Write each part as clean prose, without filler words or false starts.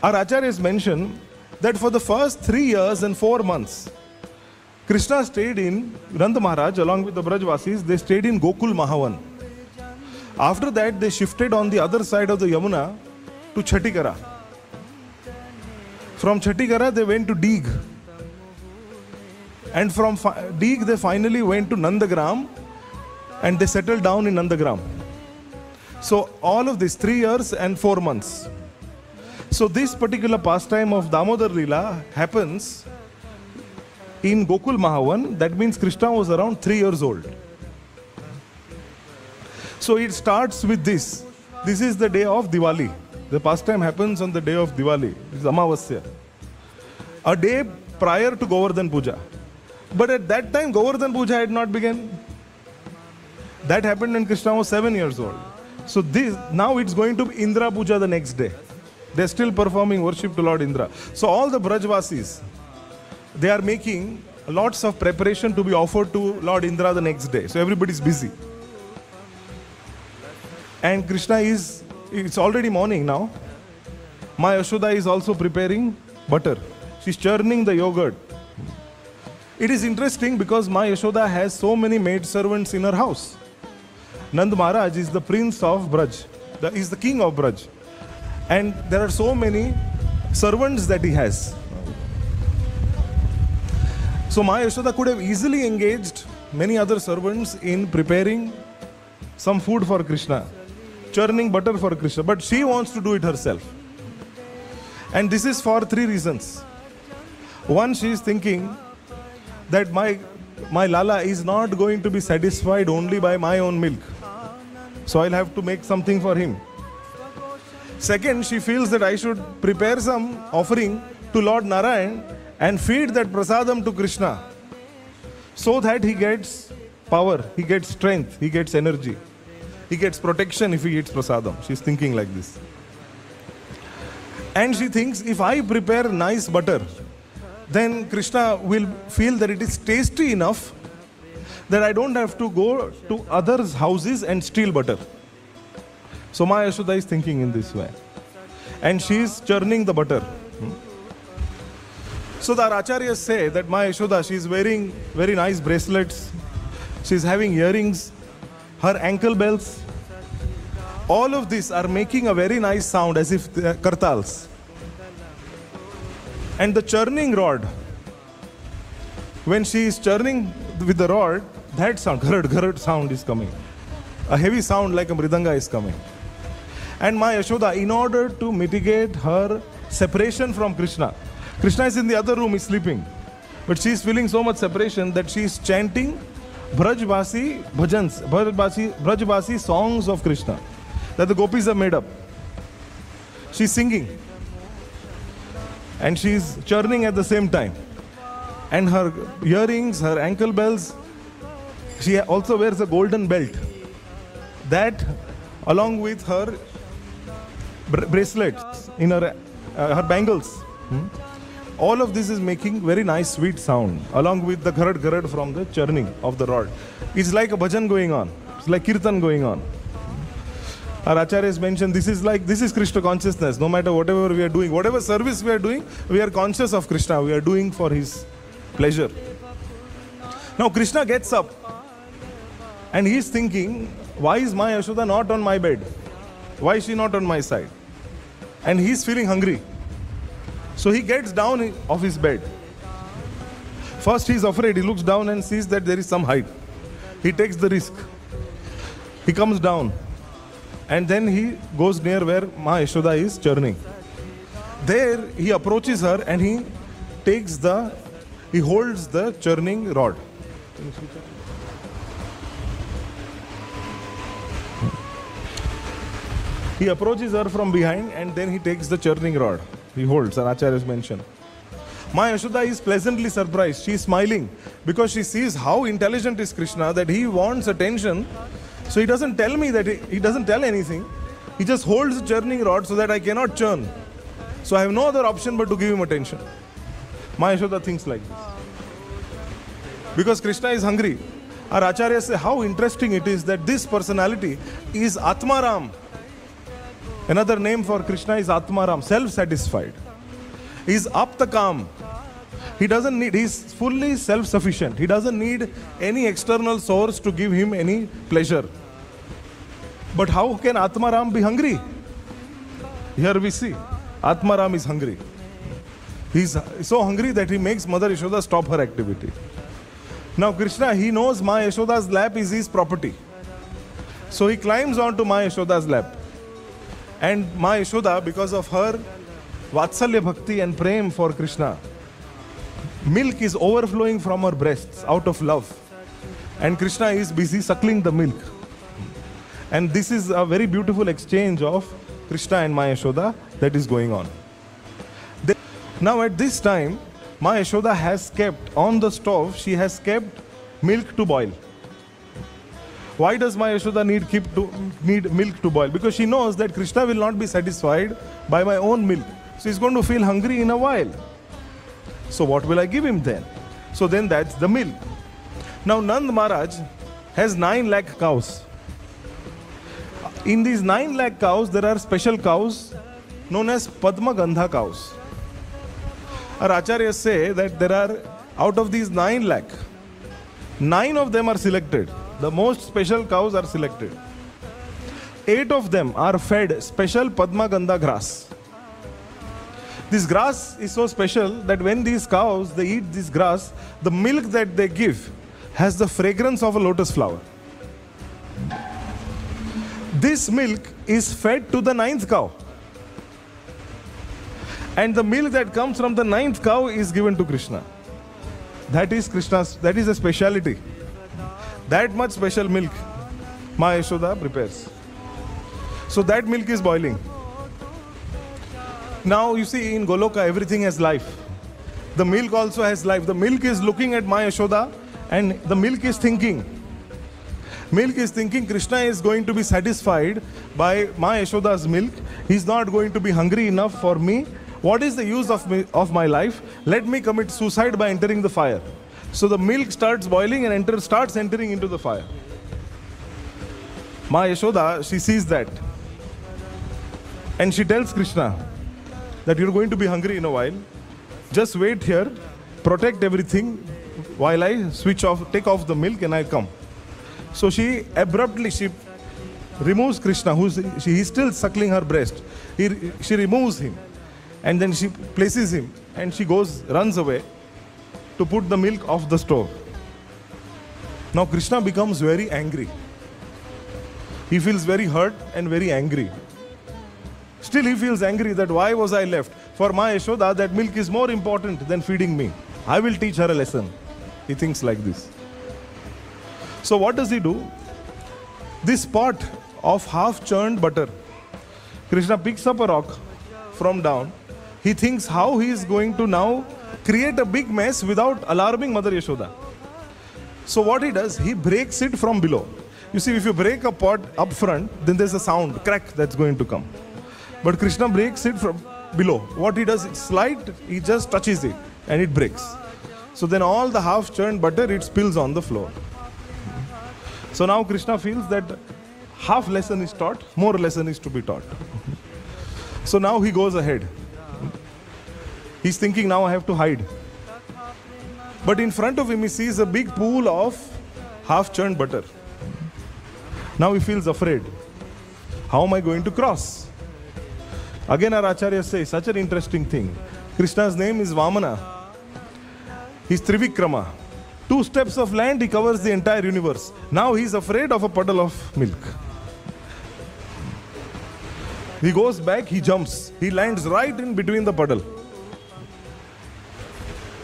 Our Acharyas mention that for the first 3 years and 4 months, Krishna stayed in Nanda Maharaj along with the Brajvasis. They stayed in Gokul Mahavan. After that, they shifted on the other side of the Yamuna to Chhatikara. From Chhatikara, they went to Deeg. And from Deeg, they finally went to Nandagram and they settled down in Nandagram. So all of this, 3 years and 4 months. So this particular pastime of Damodar leela happens in Gokul Mahavan. That means Krishna was around 3 years old. So it starts with this. This is the day of Diwali. The pastime happens on the day of Diwali. It is Amavasya. A day prior to Govardhan Puja. But at that time, Govardhan Puja had not begun. That happened when Krishna was 7 years old. So now it's going to be Indra Puja the next day. They're still performing worship to Lord Indra. So all the Brajvasis, they are making lots of preparation to be offered to Lord Indra the next day. So everybody's busy. And Krishna it's already morning now. Ma Yashoda is also preparing butter. She's churning the yogurt. It is interesting because Ma Yashoda has so many maid servants in her house. Nand Maharaj is the prince of Braj. Is the king of Braj. And there are so many servants that he has. So Ma Yashoda could have easily engaged many other servants in preparing some food for Krishna, churning butter for Krishna, but she wants to do it herself. And this is for 3 reasons. One, she is thinking that my Lala is not going to be satisfied only by my own milk. So I'll have to make something for him. Second, she feels that I should prepare some offering to Lord Narayan and feed that prasadam to Krishna so that he gets power, he gets strength, he gets energy, he gets protection if he eats prasadam. She's thinking like this. And she thinks if I prepare nice butter, then Krishna will feel that it is tasty enough that I don't have to go to others' houses and steal butter. So Ma Yashoda is thinking in this way. And she is churning the butter. So the Acharyas say that Ma Yashoda, she is wearing very nice bracelets. She is having earrings. Her ankle bells. All of these are making a very nice sound as if they are kartals. And the churning rod, when she is churning with the rod, that sound, gharad, gharad sound is coming. A heavy sound like a mridanga is coming. And Ma Yashoda, in order to mitigate her separation from Krishna, Krishna is in the other room, is sleeping. But she is feeling so much separation that she is chanting Brajvasi bhajans, Brajvasi songs of Krishna that the gopis have made up. She is singing. And she is churning at the same time. And her earrings, her ankle bells, she also wears a golden belt. That, along with her bracelets, in her bangles, all of this is making very nice sweet sound, along with the gharad gharad from the churning of the rod. It's like a bhajan going on. It's like kirtan going on. Our Acharyas mentioned this is Krishna consciousness. No matter whatever we are doing, whatever service we are doing, we are conscious of Krishna. We are doing for his pleasure. Now Krishna gets up and he is thinking, why is my Yashoda not on my bed? Why is she not on my side? And he is feeling hungry. So he gets down off his bed. First he is afraid. He looks down and sees that there is some height. He takes the risk. He comes down. And then he goes near where Ma Yashoda is churning. There he approaches her and he holds the churning rod. He approaches her from behind and then he takes the churning rod. He holds, and Acharyas mentioned. Ma Yashoda is pleasantly surprised. She is smiling because she sees how intelligent is Krishna, that he wants attention. So he doesn't tell me that he doesn't tell anything. He just holds the churning rod so that I cannot churn. So I have no other option but to give him attention. Ma Yashoda thinks like this. Because Krishna is hungry. Our Acharyas say how interesting it is that this personality is Atmaram. Another name for Krishna is Atmaram, self-satisfied. He is Aptakam. He doesn't need, he's fully self-sufficient. He doesn't need any external source to give him any pleasure. But how can Atmaram be hungry? Here we see, Atmaram is hungry. He's so hungry that he makes Mother Yashoda stop her activity. Now Krishna, he knows Ma Yashoda's lap is his property. So he climbs onto Ma Yashoda's lap. And Ma Yashoda, because of her Vatsalya Bhakti and Prem for Krishna, milk is overflowing from her breasts out of love. And Krishna is busy suckling the milk. And this is a very beautiful exchange of Krishna and Ma Yashoda that is going on. Now at this time, Ma Yashoda has kept on the stove, she has kept milk to boil. Why does Ma Yashoda need milk to boil? Because she knows that Krishna will not be satisfied by my own milk. So he's going to feel hungry in a while. So what will I give him then? So then that's the milk. Now Nand Maharaj has 9 lakh cows. In these 9 lakh cows, there are special cows known as Padma Gandha cows. Our Acharyas say that there are, out of these 9 lakh, 9 of them are selected. The most special cows are selected. 8 of them are fed special Padma Gandha grass. This grass is so special that when these cows, they eat this grass, the milk that they give has the fragrance of a lotus flower. This milk is fed to the 9th cow. And the milk that comes from the 9th cow is given to Krishna. That is Krishna's, that is a speciality. That much special milk Ma Yashoda prepares. So that milk is boiling. Now you see, in Goloka everything has life. The milk also has life. The milk is looking at Ma Yashoda and the milk is thinking. Milk is thinking Krishna is going to be satisfied by Ma Yashoda's milk. He's not going to be hungry enough for me. What is the use of my life? Let me commit suicide by entering the fire. So the milk starts boiling and starts entering into the fire. Ma Yashoda, she sees that. And she tells Krishna that you're going to be hungry in a while. Just wait here, protect everything while I take off the milk and I come. So she abruptly, she removes Krishna, he's still suckling her breast. She removes him. And then she places him and she runs away to put the milk off the stove. Now Krishna becomes very angry. He feels very hurt and very angry. Still he feels angry that why was I left? For Ma Yashoda, that milk is more important than feeding me. I will teach her a lesson. He thinks like this. So what does he do? This pot of half-churned butter, Krishna picks up a rock from down. He thinks how he is going to now create a big mess without alarming Mother Yashoda. So what he does, he breaks it from below. You see, if you break a pot up front, then there's a sound, crack that's going to come. But Krishna breaks it from below. What he does, it's slight, he just touches it and it breaks. So then all the half-churned butter, it spills on the floor. So now Krishna feels that half lesson is taught, more lesson is to be taught. So now he goes ahead. He's thinking, now I have to hide. But in front of him, he sees a big pool of half-churned butter. Now he feels afraid. How am I going to cross? Again, our Acharyas say such an interesting thing. Krishna's name is Vamana. He's Trivikrama. 2 steps of land, he covers the entire universe. Now he's afraid of a puddle of milk. He goes back, he jumps. He lands right in between the puddle.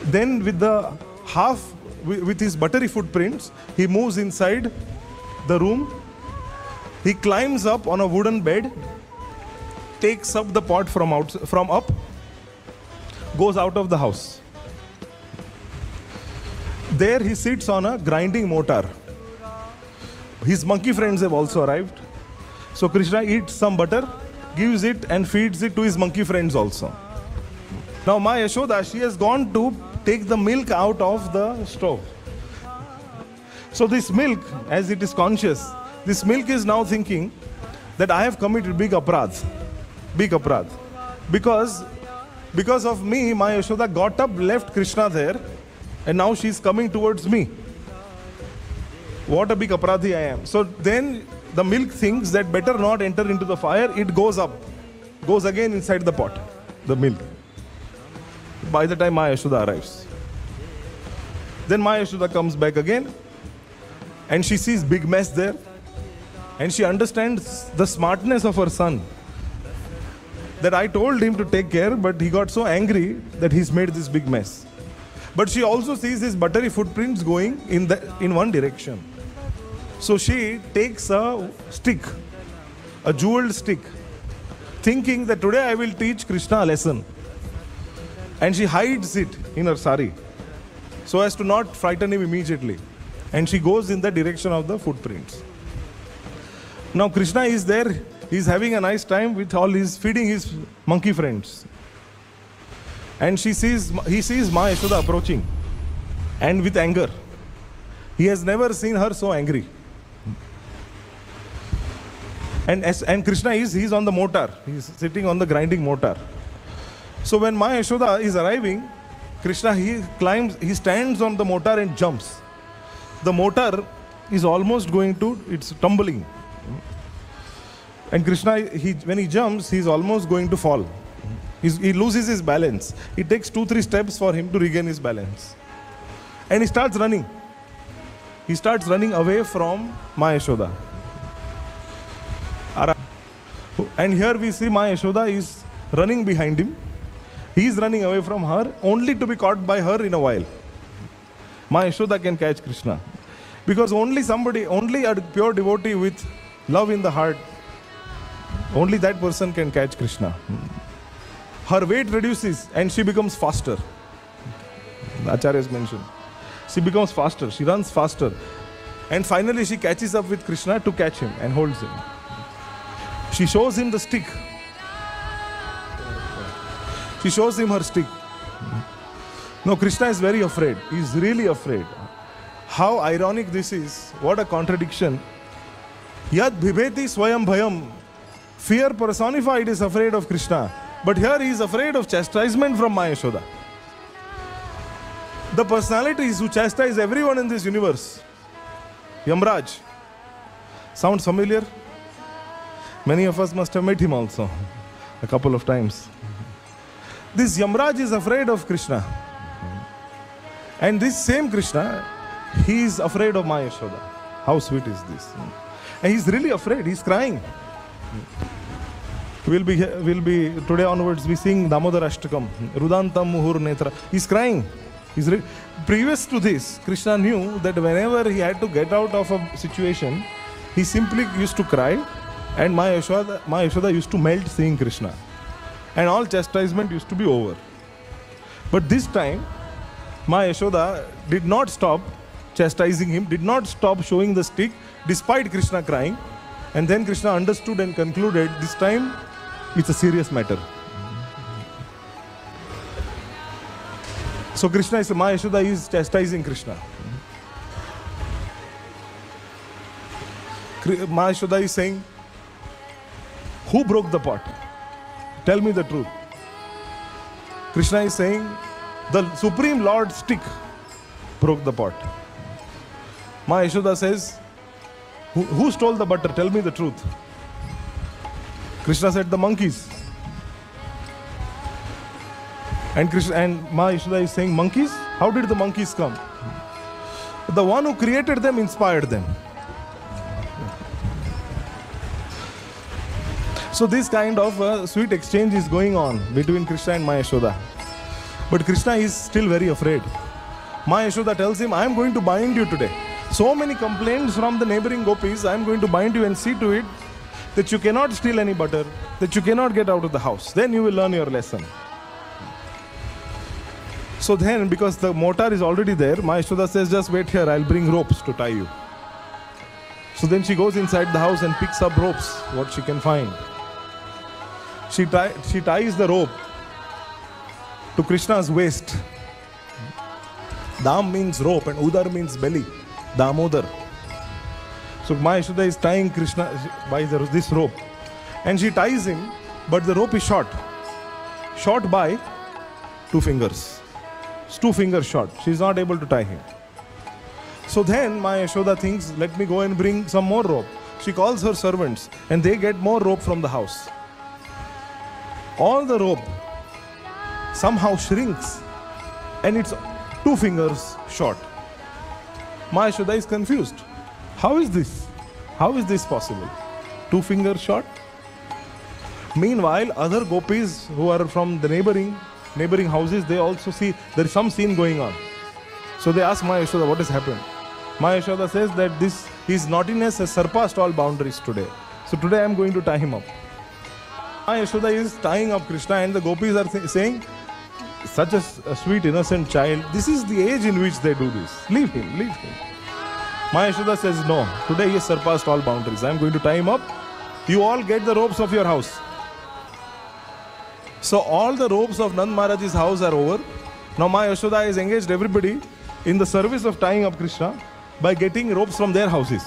Then with his buttery footprints, he moves inside the room. He climbs up on a wooden bed, takes up the pot from up, goes out of the house. There he sits on a grinding mortar. His monkey friends have also arrived. So Krishna eats some butter, gives it and feeds it to his monkey friends also. Now Ma Yashoda, she has gone to take the milk out of the stove. So this milk, as it is conscious, this milk is now thinking that I have committed big aparadh. big aparadh. Because of me, my Yashoda got up, left Krishna there, and now she's coming towards me. What a big aparadhi I am. So then the milk thinks that better not enter into the fire. It goes up, goes again inside the pot, the milk. By the time my Yashoda arrives. Then my Yashoda comes back again, and she sees big mess there, and she understands the smartness of her son. That I told him to take care, but he got so angry that he's made this big mess. But she also sees his buttery footprints going in one direction. So she takes a stick, a jeweled stick, thinking that today I will teach Krishna a lesson. And she hides it in her sari so as to not frighten him immediately. And she goes in the direction of the footprints. Now Krishna is there. He's having a nice time with feeding his monkey friends. And he sees Ma Yashoda approaching, and with anger. He has never seen her so angry. And Krishna he's on the mortar. He's sitting on the grinding mortar. So when Ma Yashoda is arriving, Krishna, he stands on the mortar and jumps. The mortar is almost it's tumbling. And Krishna, when he jumps, he's almost going to fall. He loses his balance. It takes 2-3 steps for him to regain his balance. And he starts running. He starts running away from Ma Yashoda. And here we see Ma Yashoda is running behind him. He is running away from her, only to be caught by her in a while. Ma Yashoda can catch Krishna. Because only a pure devotee with love in the heart, only that person can catch Krishna. Her weight reduces and she becomes faster. The Acharyas mentioned. She becomes faster, she runs faster. And finally she catches up with Krishna to catch him and holds him. She shows him the stick. She shows him her stick. No, Krishna is very afraid. He is really afraid. How ironic this is. What a contradiction. Yad bhibeti swayam bhayam. Fear personified is afraid of Krishna. But here he is afraid of chastisement from Ma Yashoda. The personalities who chastise everyone in this universe. Yamraj. Sounds familiar? Many of us must have met him also. A couple of times. This Yamraj is afraid of Krishna. And this same Krishna, he is afraid of Ma Yashoda. How sweet is this? And he's really afraid. He's crying. We'll be today onwards we sing Damodar Ashtakam, Rudantam Muhur Netra. He's crying. Previous to this, Krishna knew that whenever he had to get out of a situation, he simply used to cry, and Ma Yashoda used to melt seeing Krishna. And all chastisement used to be over. But this time, Ma Yashoda did not stop chastising him, did not stop showing the stick, despite Krishna crying. And then Krishna understood and concluded, this time it's a serious matter. So Ma Yashoda is chastising Krishna. Ma Yashoda is saying, who broke the pot? Tell me the truth. Krishna is saying, the Supreme Lord's stick broke the pot. Ma Yashoda says, who stole the butter? Tell me the truth. Krishna said, the monkeys. And Ma Yashoda is saying, monkeys? How did the monkeys come? The one who created them inspired them. So this kind of sweet exchange is going on between Krishna and Ma Yashoda. But Krishna is still very afraid. Ma Yashoda tells him, I am going to bind you today. So many complaints from the neighboring gopis, I am going to bind you and see to it that you cannot steal any butter, that you cannot get out of the house. Then you will learn your lesson. So then, because the mortar is already there, Ma Yashoda says, just wait here, I'll bring ropes to tie you. So then she goes inside the house and picks up ropes, what she can find. She ties the rope to Krishna's waist. Dam means rope and Udar means belly. Damodar. So Ma Yashoda is tying Krishna by this rope. And she ties him but the rope is short. Short by 2 fingers. It's 2 fingers short. She's not able to tie him. So then my Yashoda thinks, let me go and bring some more rope. She calls her servants and they get more rope from the house. All the rope somehow shrinks and it's 2 fingers short. My Yashoda is confused. How is this? How is this possible? 2 fingers short? Meanwhile, other gopis who are from the neighboring houses, they also see there is some scene going on. So they ask my Yashoda, what has happened? My Yashoda says that his naughtiness has surpassed all boundaries today. So today I am going to tie him up. My Yashoda is tying up Krishna and the gopis are saying, such a sweet innocent child, this is the age in which they do this. Leave him, leave him. My Yashoda says, no, today he has surpassed all boundaries. I am going to tie him up. You all get the ropes of your house. So all the ropes of Nand Maharaj's house are over. Now my Yashoda has engaged everybody in the service of tying up Krishna by getting ropes from their houses.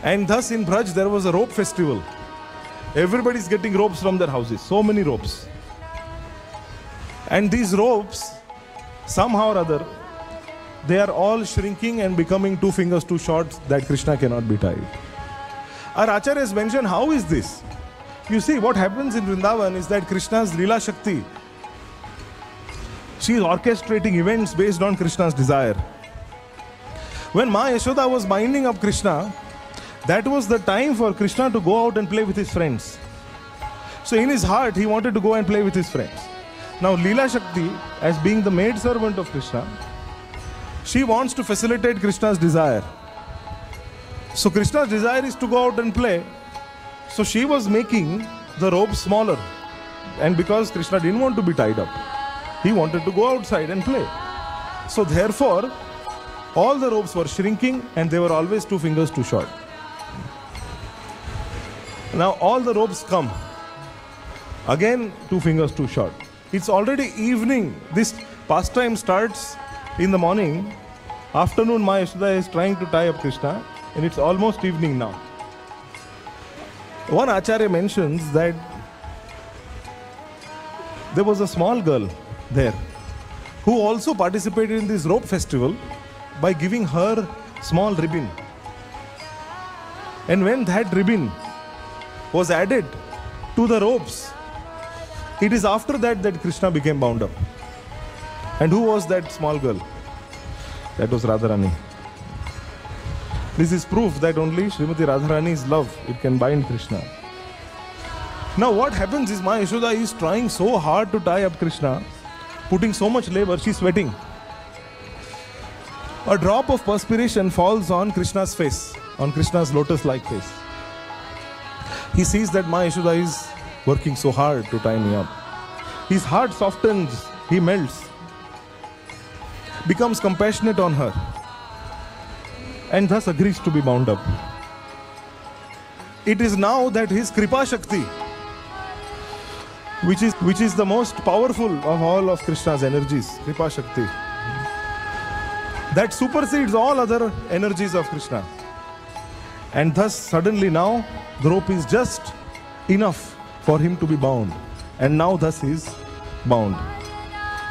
And thus in Braj there was a rope festival. Everybody is getting ropes from their houses. So many ropes. And these ropes, somehow or other, they are all shrinking and becoming 2 fingers too short that Krishna cannot be tied. Our Acharyas mention, how is this? You see, what happens in Vrindavan is that Krishna's leela Shakti, she is orchestrating events based on Krishna's desire. When Ma Yashoda was binding up Krishna, that was the time for Krishna to go out and play with his friends. So in his heart, he wanted to go and play with his friends. Now Leela Shakti, as being the maid servant of Krishna, she wants to facilitate Krishna's desire. So Krishna's desire is to go out and play. So she was making the rope smaller. And because Krishna didn't want to be tied up, he wanted to go outside and play. So therefore, all the ropes were shrinking and they were always 2 fingers too short. Now all the ropes come. Again 2 fingers too short. It's already evening. This pastime starts in the morning. Afternoon, Ma Yashoda is trying to tie up Krishna and it's almost evening now. One Acharya mentions that there was a small girl there who also participated in this rope festival by giving her small ribbon. And when that ribbon was added to the ropes, it is after that that Krishna became bound up. And who was that small girl? That was Radharani. This is proof that only Srimati Radharani's love, it can bind Krishna. Now what happens is Ma Yashoda is trying so hard to tie up Krishna, putting so much labor, she's sweating. A drop of perspiration falls on Krishna's face, on Krishna's lotus-like face. He sees that Ma Yashoda is working so hard to tie me up. His heart softens, he melts, becomes compassionate on her, and thus agrees to be bound up. It is now that his Kripa Shakti, which is the most powerful of all of Krishna's energies, Kripa Shakti, that supersedes all other energies of Krishna. And thus suddenly now the rope is just enough for him to be bound. And now thus he is bound.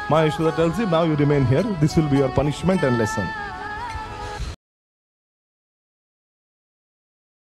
Ma Yashoda tells him, now you remain here. This will be your punishment and lesson.